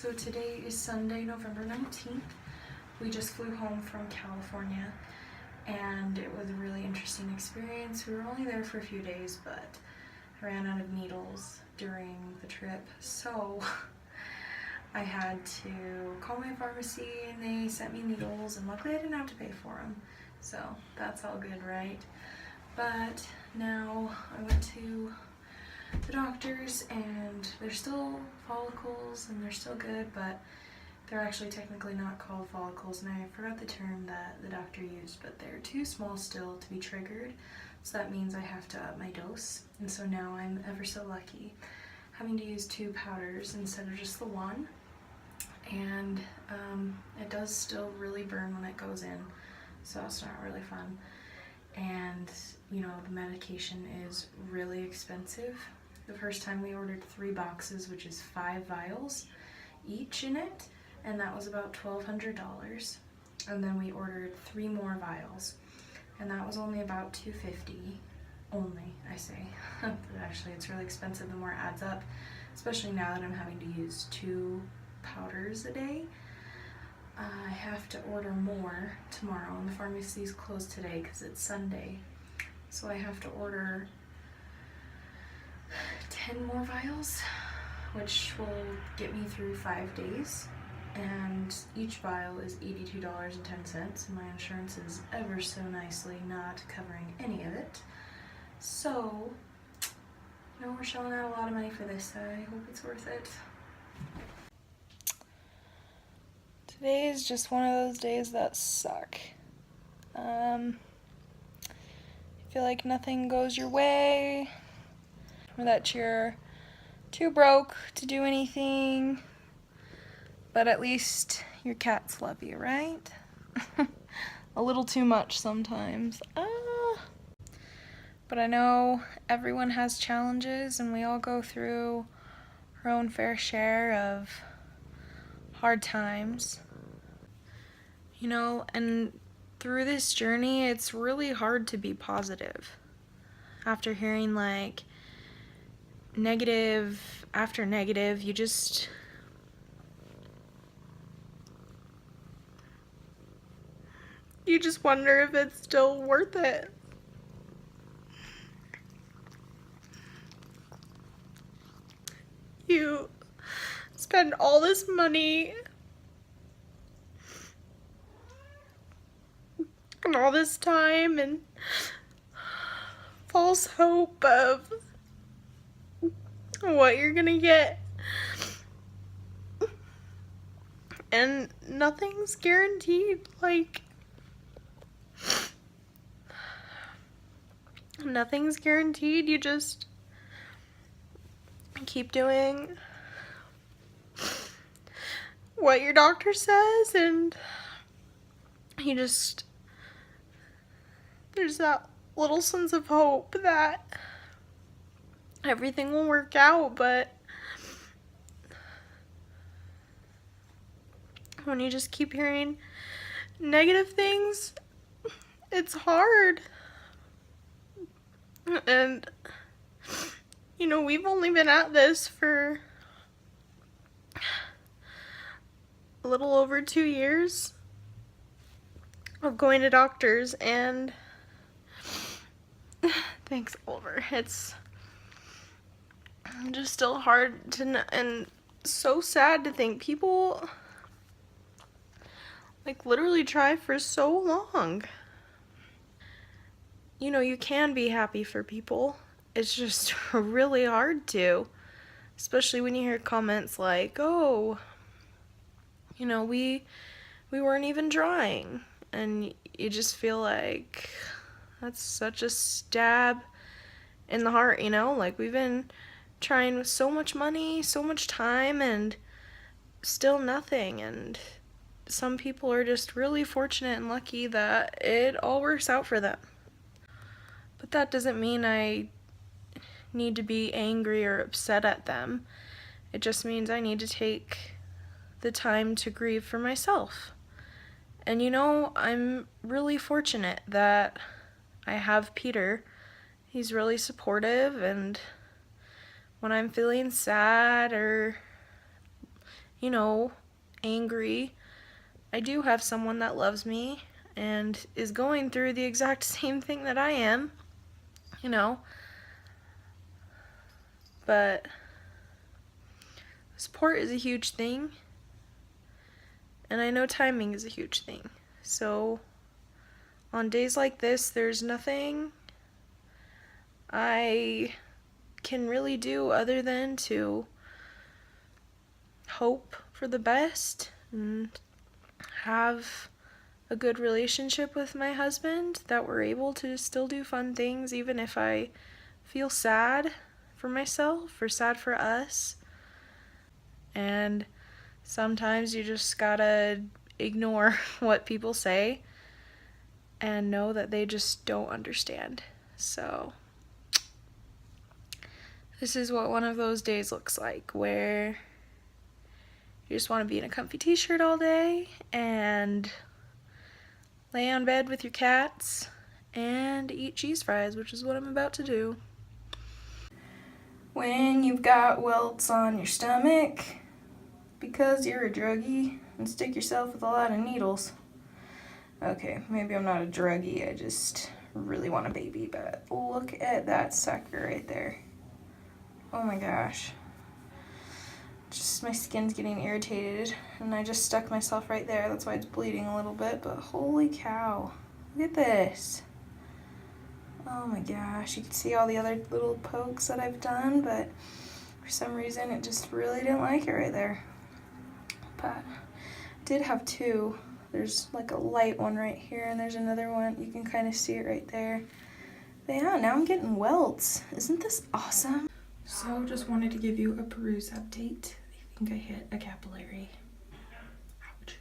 So today is Sunday, November 19th. We just flew home from California and it was a really interesting experience. We were only there for a few days, but I ran out of needles during the trip, so I had to call my pharmacy and they sent me needles, and luckily I didn't have to pay for them, so that's all good, right? But now I went to the doctors and they're still follicles and they're still good, but they're actually technically not called follicles, and I forgot the term that the doctor used, but they're too small still to be triggered, so that means I have to up my dose. And so now I'm ever so lucky having to use 2 powders instead of just the one, and it does still really burn when it goes in, so it's not really fun. And you know, the medication is really expensive. The first time we ordered 3 boxes, which is 5 vials each in it, and that was about $1,200. And then we ordered 3 more vials, and that was only about $250. Only, I say. But actually it's really expensive the more it adds up, especially now that I'm having to use 2 powders a day. I have to order more tomorrow, and the pharmacy's closed today because it's Sunday. So I have to order 10 more vials, which will get me through 5 days. And each vial is $82.10, and my insurance is ever so nicely not covering any of it. So, you know, we're shelling out a lot of money for this. I hope it's worth it. Today is just one of those days that suck. I feel like nothing goes your way, or that you're too broke to do anything, but at least your cats love you, right? A little too much sometimes. But I know everyone has challenges, and we all go through our own fair share of hard times. You know, and through this journey, it's really hard to be positive. After hearing like negative after negative, you just wonder if it's still worth it. You spend all this money and all this time and false hope of what you're gonna get, and nothing's guaranteed. Like, nothing's guaranteed. You just keep doing what your doctor says, and there's that little sense of hope that everything will work out. But when you just keep hearing negative things, it's hard. And you know, we've only been at this for a little over 2 years of going to doctors, and thanks, Oliver. It's just still hard to, and so sad to think people like literally try for so long. You know, you can be happy for people. It's just really hard to, especially when you hear comments like, oh, you know, we weren't even trying, and you just feel like that's such a stab in the heart, you know? Like, we've been trying with so much money, so much time, and still nothing. And some people are just really fortunate and lucky that it all works out for them. But that doesn't mean I need to be angry or upset at them. It just means I need to take the time to grieve for myself. And you know, I'm really fortunate that I have Peter. He's really supportive, and when I'm feeling sad or you know, angry. I do have someone that loves me and is going through the exact same thing that I am, you know. But support is a huge thing, and I know timing is a huge thing. So on days like this, there's nothing I can really do other than to hope for the best and have a good relationship with my husband, that we're able to still do fun things even if I feel sad for myself or sad for us. And sometimes you just gotta ignore what people say and know that they just don't understand. So this is what one of those days looks like, where you just want to be in a comfy t-shirt all day and lay on bed with your cats and eat cheese fries, which is what I'm about to do. When you've got welts on your stomach because you're a druggie and stick yourself with a lot of needles. Okay, maybe I'm not a druggie, I just really want a baby, but look at that sucker right there. Oh my gosh. Just my skin's getting irritated and I just stuck myself right there. That's why it's bleeding a little bit, but holy cow. Look at this. Oh my gosh, you can see all the other little pokes that I've done, but for some reason it just really didn't like it right there. But I did have two. There's like a light one right here and there's another one. You can kind of see it right there. But yeah, now I'm getting welts. Isn't this awesome? So just wanted to give you a bruise update. I think I hit a capillary. Ouch.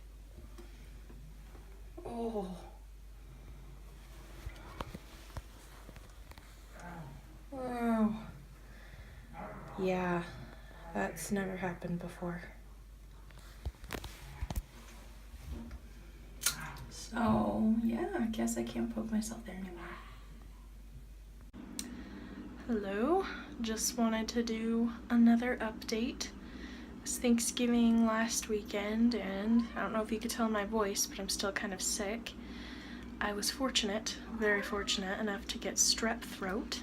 Oh. Oh. Yeah, that's never happened before. So, yeah, I guess I can't poke myself there anymore. Hello, just wanted to do another update. It was Thanksgiving last weekend, and I don't know if you could tell in my voice, but I'm still kind of sick. I was fortunate, very fortunate enough to get strep throat,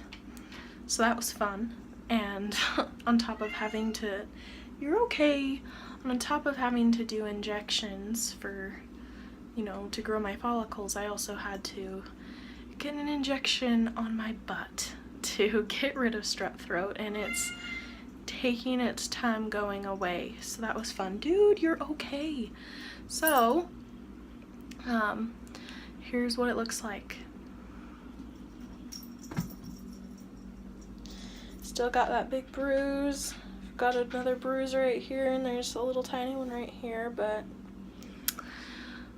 so that was fun. And on top of having to, you're okay, on top of having to do injections for, you know, to grow my follicles, I also had to get an injection on my butt to get rid of strep throat, and it's taking its time going away, so that was fun. Dude, you're okay. So here's what it looks like. Still got that big bruise. Got another bruise right here, and there's a little tiny one right here, but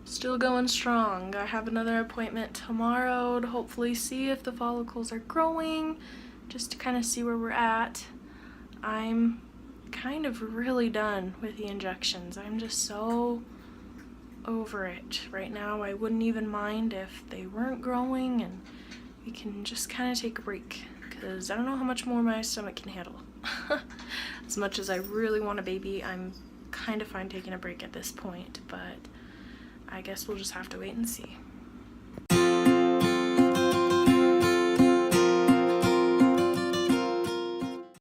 still going strong. I have another appointment tomorrow to hopefully see if the follicles are growing, just to kind of see where we're at. I'm kind of really done with the injections. I'm just so over it right now. I wouldn't even mind if they weren't growing and we can just kind of take a break, because I don't know how much more my stomach can handle. As much as I really want a baby, I'm kind of fine taking a break at this point, but I guess we'll just have to wait and see.